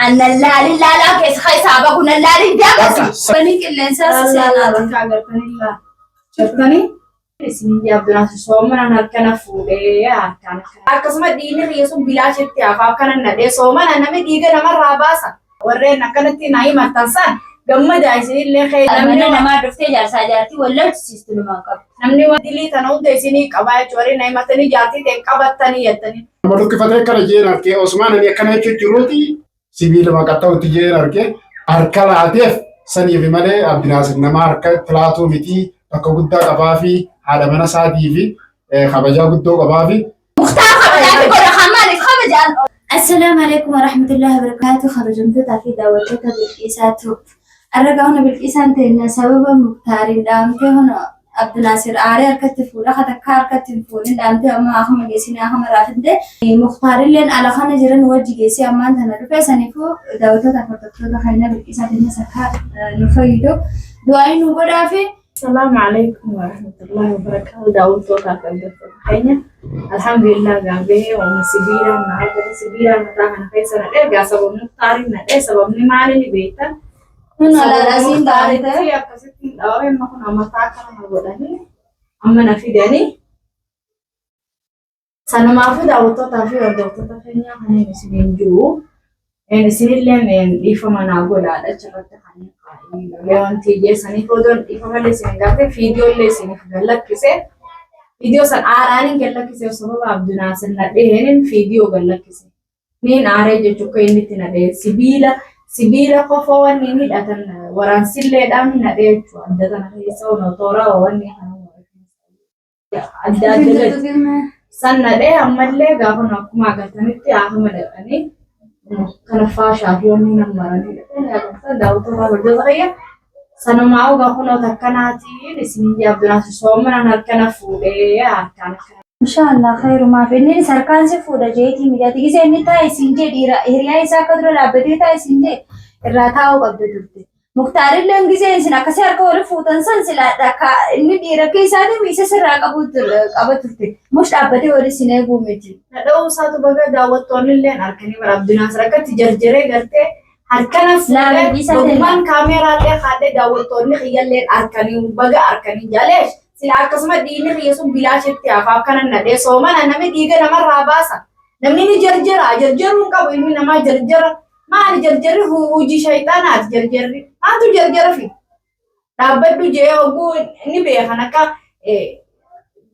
أنا اللالي لا كيس خيسابة كنا اللالي بيعكس بنيك الإنسان سيانا قالتني لا شفتني اسمي يا بنات صومنا نركنا فوقي كان أكسم الدين ريسو بلا شتى أفكارنا ندي صومنا نمي ديجا نمر راباسا ورينا كانت نايمة تنسان قم دايسي اللي خير أنا ما دفتي جالسة جاتي ولا تسيستم ما قب نمني ودلي تنو دايسيني كباي شوري نايمة تني جاتي تكابتني يتني مرة كفتة كرجينا كي عثمان أني كنا يجروتي سبيل ما كتاو تجينا كي أركلا عتيف سني في ملء عبد الناصر نما أركل ثلاثة متي أكودا كبافي على منا سادي في خبجا كدو كبافي مختار خبجا كل خمالك خبجا السلام عليكم ورحمة الله وبركاته خرجت في دعوتك بالكيسات الرجعنا بالكيسان تينا سبب مختار دامته هنا عبد الناصر آري أركت فولا خدكار كت فولين دامته أما أخم جيسين أخم رافده مختار لين على خانة جرن وجه جيسي أمان ثنا رفع سنيفو دعوتك تفرطوا خلنا بالكيسات تينا سكها نفيدو دعائي نقول في السلام عليكم ورحمة الله وبركاته دعوتك تفرطوا خلنا الحمد لله جابه ومسبيرا نهار سبيرا نتاعنا في سنة إيه سبب مختارين إيه سبب نمالي بيتا لا لازم تعرفي يا كستين أوه ما كنا متاكنا نقولني أما نفيدني سنة ما في دعوتو تافي ودعوتو تافينيا هني مسبين جو يعني سنيلة من إفما نقول على شغلة هني قايم لون تيجي سني فودون إفما اللي سنجاته فيديو اللي سنفعلك كسر فيديو سن آرانين كلا كسر سبب عبد الناصر ندهين فيديو كلا كسر مين آره جو كأني تنادي سبيلا قفوان نيني داتن وران سيلة دام نديه شو عندنا هيسو نطورا واني عندنا سنة ده أمّلة قافنا كم أقولتني تي أحمد أني كنفا شافيوني نمبرني لكن داوتو بردو غيا سنة معه قافنا تكناتي نسمي عبد الناصر صومنا نركنا فوقي أركان إن شاء الله خير وما في إني سركان سفودة جيتي مجاتي كيسة إني تاي سينجي ديرا هريا إسا كدر لابدي تاي سينجي الراتاو قبض دبتي مختار اللي كيسة إنسنا كسر كور فوتن سلسلة دكا إني ديرا كيسة دي ميسة سرّا قبض دبتي مش لابدي وري سينه بوميتي هذا وساتو بقى دعوت توني اللي نركني عبد الناصر كتجرجرة قرتي هركنا فوق بمان كاميرا اللي خاطر دعوت توني خيال اللي أركني بقى أركني جالش سلا كسمة ديني خيسون بلاش اتفاق كنا ندي صوما أنا مديجا نمر راباسا نمني نجرجر جرجرون كابو إني نما جرجر ما نجرجر هو جي شيطانات جرجر ما تو جرجر في رابط بيجي أقول إني بيخنا كا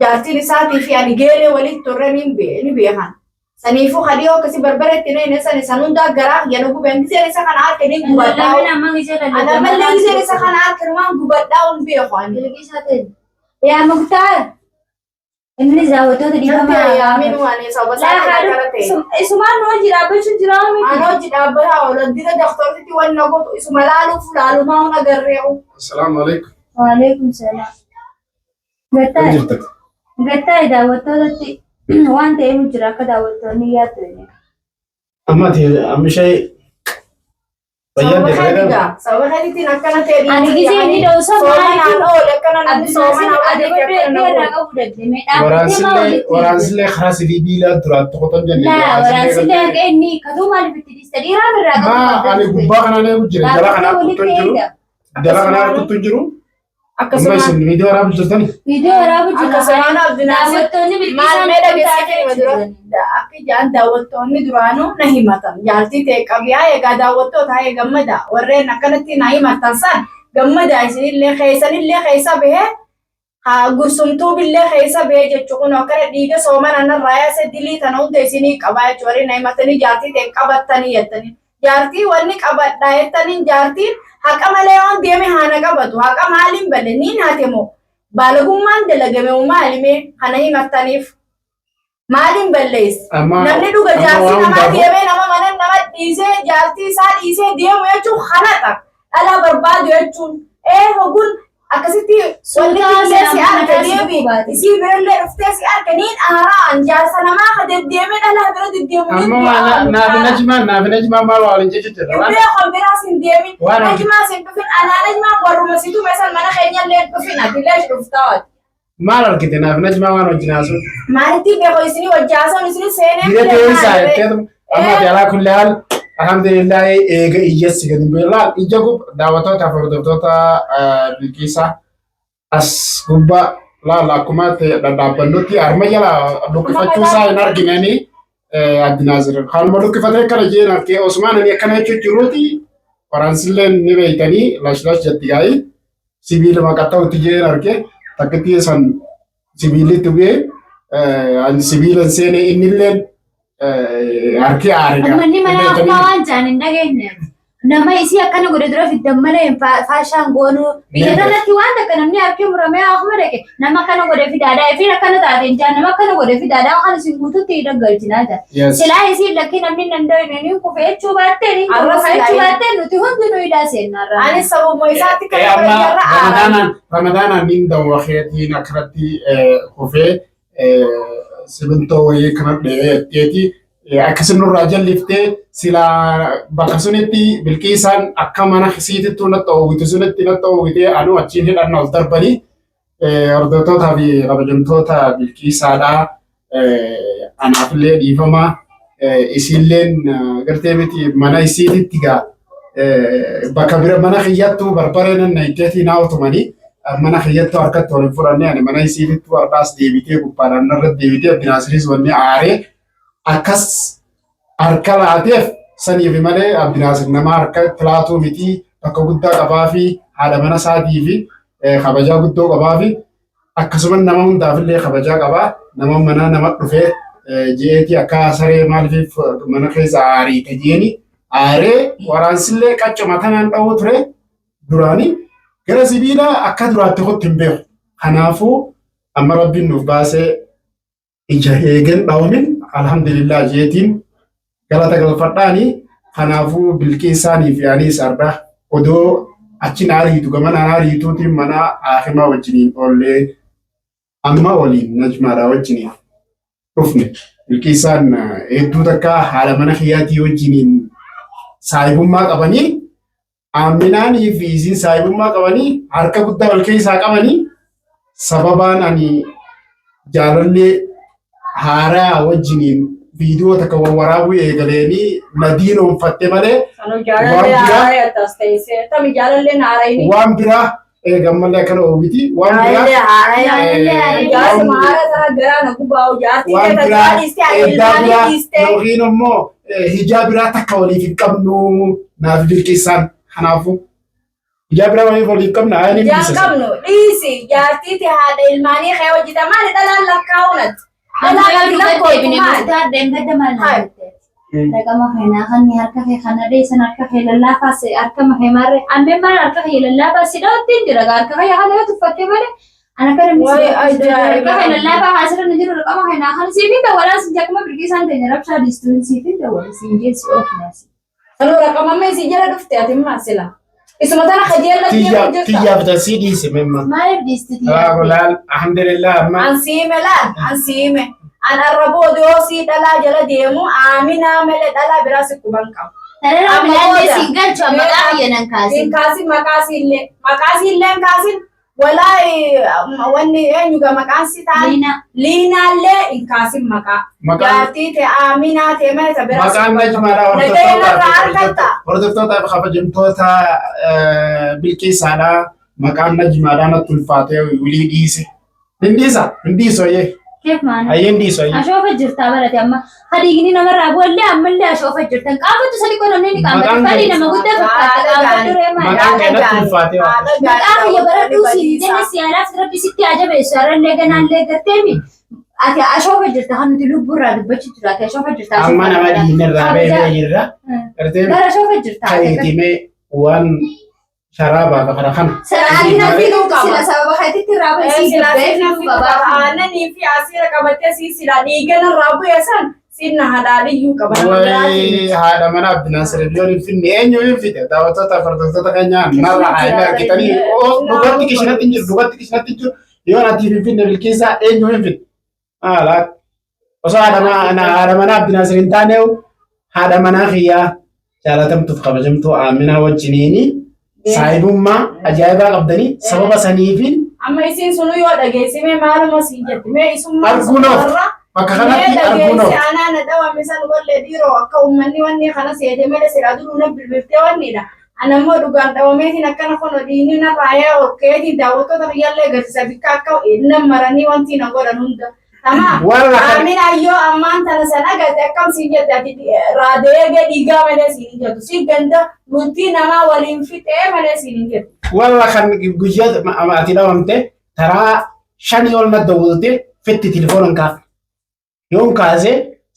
جاتي لساتي في أني جيري ولي تورنين بي إني بيخنا سنيفو خديو كسي بربرة تنين نسا نسانون دا غرا ينوبو بنجي نسا خنار كنين غبطاو أنا ملنجي نسا خنار كنوان غبطاون بيخواني يا مختار إني زاويته تدي كمان يا مين واني صوبا اسمع نوجي رابش جرامي أنا جد أبرها ولا دينا دكتور تدي وانا قط اسمع لالو فلالو ما هو نجريه السلام عليكم وعليكم السلام قتاي دعوته تدي وانت إيه مجرا كدعوته نياتني أما تي أم شيء سوى هذه تناكنا تيري أنا كذي إني دوسا ما لكنا ورانسلي خلاص دي بيلا ترى تقطن جنة لا ورانسلي إني كذو ما لبتدي استديرا من ما أنا غبا أنا نبجر جرا أنا كنتجرو أكسر فيديو رابط جرتني أكسر أنا أبدي ما ميدا بيسكني مدرو أكيد جان داوتوني درانو नहीं मतन जाती थे कभी आए गा दावतो था ये गम्मदा वरे नकनती नहीं मतन सन गम्मदा ऐसे ले खैसा बे हाँ गुरसुमतो बिल्ले खैसा बे जो चुकन अकर दीगे सोमन अन्ना राया से दिल्ली तनाउ देसी नहीं कबाय चोरी नहीं मतनी जाती थे कबत्तनी यत्तनी जाती वरनी कबत्तायत्तनी जाती हकमले on dia me hana ka batu haka malim bale ni nate mo balagumman de lage me malime hanahi matanif malim balles namne duga jasi nama dia me nama manan nama dise jasi sa dise dia me chu khanata ala barbad ye chu hogun akasiti walli si arka dia bi isi belle rufte si arka nin ara anja sanama khade dia me ala bero dia me amma na najma ma walin jeje يبدأ خبرة سنديمين نجمة سنبفين أنا نجمة برمسيتو مثلا ما نخيني اللي بفين أبيلاش رفتاد ما لك تنا نجمة ما نجناسو ما نتي بيخويسني وجاسو نسني سنة دي تيسا تيم أما تلا كل حال alhamdulillah eega iyyas gadi bilal ijagu daawwattoota hordoftoota Bilqiisaa as gubbaa laala akkuma dhadhaabbannutti harma jala luqqifachuu isaa hin arginanii Abdinaazir kanuma lukkifatee akkana jeen argee Osmaan ani akkana jechuun jiruuti Faransilleen ni beeytanii lash jetti gaa'ii sibiila maqatta'utti jeen argee takkitti san sibiilitti bu'ee ani sibiilan seenee innilleen harki aariidha. Manni mana abbaa waan jaan hin dhageenye. Nama isii akkana godhe dura fiddan malee faashaan goonuu biyya kanatti waan akka namni harki muramee akkuma dhaqe nama akkana godhe fidaadhaa fi akkana taateen jaan nama akkana godhe fidaadhaa kan isin guututti hidhaggalchinaa jira. Silaa isii lakkii namni danda'u kufee jechuu baatteen nuti hundinuu hidhaa seennarra. Anis sababuma isaatti kan Ramadaanaan niin dawwakeetiin akkanatti kufee simintoo wayii kana dheetti akkasin nurraa jalliftee sila bakka sunitti Bilqiisaan akka mana isiitittuu natti oowwitu sunitti natti oowwitee anu achiin hidhanna ol darbanii hordoftootaa fi kabajamtoota Bilqiisaadhaa anaafillee dhiifamaa isiilleen gartee miti mana isiititti gaa bakka bira mana kiyyattuu barbareen nayiteetii naa otumanii mana kiyyattuu harkatti waliin fudhannee ani mana isiitittuu harkaas deebitee gubbaadhaan narratti deebitee Abdinaasiris wanni aaree akkas harka laateef saniif malee Abdinaasir nama harka pilaatuu miti bakka guddaa qabaa fi haadha mana isaatii fi kabajaa guddoo qabaa fi akkasuma nama hundaafillee kabajaa qabaa nama mana nama dhufee jeetii akka saree maaliif mana keessa aariite jeeni aaree waraansillee qaccuma tanaan dha'uu ture duraanii gara sibiila akka duraatti hotti hin beeku kanaafuu amma rabbiin nuuf baasee ija eegen dhaawamin alhamdulillah jeetiin galata galfadhaani kanaafuu Bilqiisaanii fi anis arda odoo achin aariitu gamana aariituutiin mana aakhima wajjiniin oollee amma waliin najmaadhaa wajjiniin dhufne Bilqiisaan hedduu takka haala mana kiyyaatii wajjiniin saayibummaa qabanii Aaminaanii fi isiin saayibummaa qabanii harka guddaa wal keessaa qabanii sababaan ani jaalallee haaraa wajjiniin viidiyoo takka waraabuu eegaleeni nadiin oonfatte malee waan biraa gammallee akkana oomiti waan biraa yookiin immoo hijaa biraa takka waliif hin qabnu naaf Bilqiisaan kanaafuu hijaa biraa waliif qabna ayani qabnu dhiisi jaartiiti haadha ilmaanii kee hojjeta maali dhalaan lakkaa'unatti Ragama keenyaa kan harka kee kana deessan harka kee lallaafas harka kee marre ammeen maal harka kee lallaafas sidootiin jira harka kee kana tuffattee malee ana kana harka kee lallaafaa haasirra jiru ragama keenyaa kan siifin dawalaa sin jakuma Bilqiisaan ta'e rabshaa diistuun siifin dawalaa sin jeessi oofnaasi. Sanuu ragama mee si jala dhufte ati maasila. Isuma tana kajeella tiyyaaf tasii dhiise memma. Maaliif dhiiste tiyyaaf? Alhamdulillah amma. Ansiime laan ansiime. An arraboo doosii dhalaa jala deemu Aaminaa malee dhalaa biraa si quban qabu. Tanarraa bilaallee si galchu maqaa biyyanan kaasin. Kaasin maqaasiillee kaasin walaa wanni eenyuga maqaan si ta'an liinaallee hin kaasin maqaa. Jaartii ta'e Aaminaa ta'e malee isa biraa maqaan najmaadhaa hordoftoota kabajamtoota Bilqiisaadhaa maqaan najmaadhaa natti ulfaatee wilii dhiise. Hindiisoyee. كيف معنا؟ أيين دي سوي. أشوف الجرتة بلد أما خليني نمر أبو اللي أعمل أشوف الجرتة قامت تسلي كنا مني قامت فلي لما قلت مكان كذا الفاتحة. مكان يا برا دوسي جنة سيارات ربي ستي عجب إشارة اللي جنا اللي قتامي أشوف الجرتة هم تلو برا بتشي تراك أشوف الجرتة. أما أنا ما دي نرى بيجي جرا. لا أشوف الجرتة. كايتي وان شرابة بقرا خم. سرعنا في لوكا. سلا سبب خيتي ترابة سلا أنا نيفي عسيرة كبتة سلا نيجنا رابو يسان سيدنا هذا يوكا. وي هذا من Abdinaasir اليوم في النهاية ينفيد. دعوتها فردوسها كنيا نرى عينها كتاني. لغات كيشنا تنجر. يوم أتي في Bilqiisa إنه ينفيد. لا. وصار هذا من Abdinaasir إنتانيو. هذا من أخيا. جالتهم تفقبجمتو آمنا وجنيني. Saayibummaa ajaa'ibaa qabdanii sababa saniifin amma isin sunu yoo dhageessime maaluma siin jette mee isummaa arguunof bakka kanatti arguun oo ana na dawa misan golle diro akka ummanni wanni kana seete mele sira duru na bilbilte wannidha anammoo dhugaan dhawameetiin akkana kono diinni na raaya okkeetiin daawwattoota biyyaallee agarsiisa bikka akka inni maranii wanti na godhan hunda tamam amin ayyo ammaan tana sana gate akkam siin jette ati raadeege dhiigaa malee siin jettu si ganda nuti nama waliin fixee malee siin jettu walla kan guyyaa ati dhawamte taraa shanii ol madda wulte fitti tilifoonan kaaf yoon kaase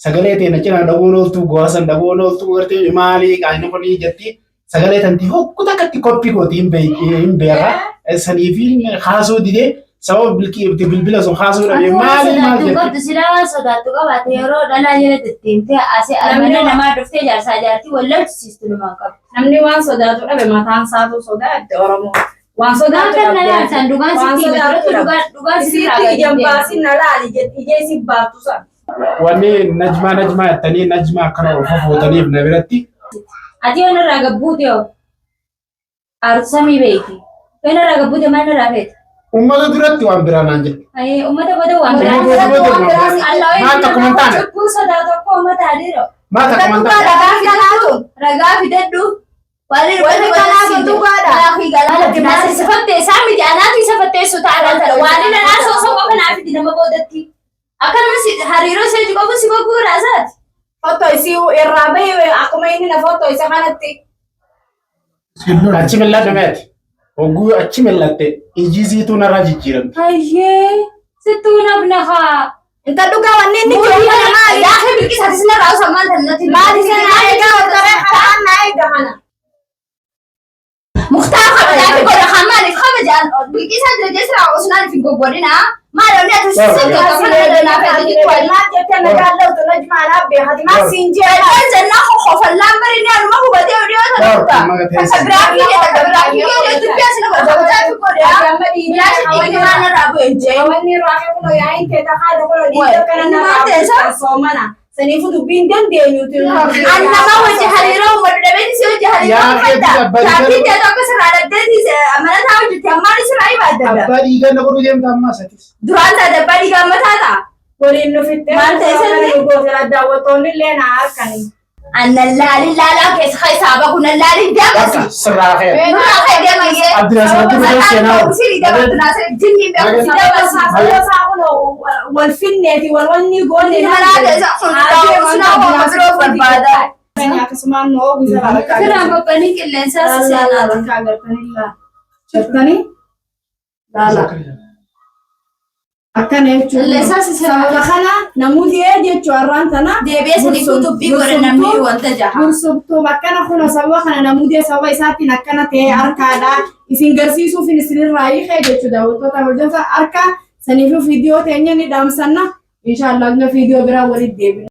sagalee teena cina dhabuun ooltuu goosan dhabuun ooltuu gartee maalii qaayina qolii jetti sagalee tanti hokkuta katti koppii kooti hin beera saniifi haasoo didee sababa bilbila sun haasoo dhabe maalii maal jetti. Ati silaa sodaattu qabaate yeroo dhalaa jala deddeemtee asii amana namaa dhuftee jaarsaa jaartii wallaalchisiistu namaa qabu. Namni waan sodaatu dhabe mataan isaatu sodaate Oromoo. Waan sodaatu dhabe dhugaan sitti jambaasin na laali jetti ijee si baattu san. Wanni najmaa jettanii najmaa akkana fofootaniif na biratti. Ati waan irraa gabbuute yoo aartu samii beeki. Waan irraa gabbuute maal irraa feete? Ummata duratti waan biraa naan jedhe. Ummata booda waan biraa. Maal takkuman taane? Cubbuu sodaatu akka ummata adiiroo. Maal takkuman taane? Ragaa fidadhu. Wali kanaafatu baadha. Laafi galaana sifattee isaa miti anaatu isa fatteessu taa'aa tara. Waan inni anaa soosoo qofa naaf itti nama boodatti. Akkasumas hariiroo ishee jiru si gogguu raasaati. Foto isi irraa bahee akkuma inni na foto isa kanatti. Achi mil'adha meeti. Hogguu achi mil'atte ijisiitu narraa jijjiiramte. Ayyee sittuu nafna haa. Inta dhugaa wanni inni jiru kana maali? Yaa bilqisa sina raawusa maal tannatti. Maali sana eegaa warra kanaan na eega kana. Mukhtaar kabajaa godha hammaaniif kabajaan bilqisa dirjeesira osnaan fi goggodina. Maal olii ati sisirra kabajaa naaf ati wali. Maal jettee nagaa lawtu najmaa naaf beekati maal siin jeera. Kan jennaa hoofallaan barii ni anuma hubatee odiyoo ta'udha. Kabiraafii dubbii asina godha kabajaa fi godha. Bilaashi dhiigni waan irraa bu'e jee. Wanni raafee kuno yaa'iin teeta haadha kuno dhiiga kana nama soomana. Saniifu dubbiin dandeenyuuti. Annama wajji hariiroo uummadhu dhabeetti si wajji hariiroo fadda. Shaakii teetu akka sirraa dhabdeetti amanataa hojjetti ammaan sirraa ibaadda. Abbaa dhiigaa na godhuu deemta ammaa satis. Duraan taate abbaa dhiigaa mataa ta'a. Waliin nufittee maal ta'e sirrii? Daawwattoonni illee na harkanii. Annan laalin laalaa keessa kaisaaba kun laalin deemasi. Sirraa kee. Sirraa kee deemayee. Abdinaas irratti bidoo seenaa. Sirii dabaltu naasir jinniin beeku si dabasi. Saboosaa kun wal finneeti wal wanni goone. Manaa keessa sunaa hooma biroo barbaada. Akkasumaan noo guutuu harkaa. Siraan bobbanii qilleensaa siseenaa. Harkaa agartanii laa. Jettanii laala. Akkana jechuun sababa kana namooti jechuun har'aan tana deebi'ee sanii dubbii godhe namni wanta jaha. Gursubtuu akkana kun sababa kana namooti sababa isaatiin akkana ta'e harkaadha isin garsiisuuf isinirraa hiikee jechuudha. Daawwattoota hordoftoota harka saniif viidiyoo teenya ni dhaamsanna. Inshaallah viidiyoo biraa walitti deebina.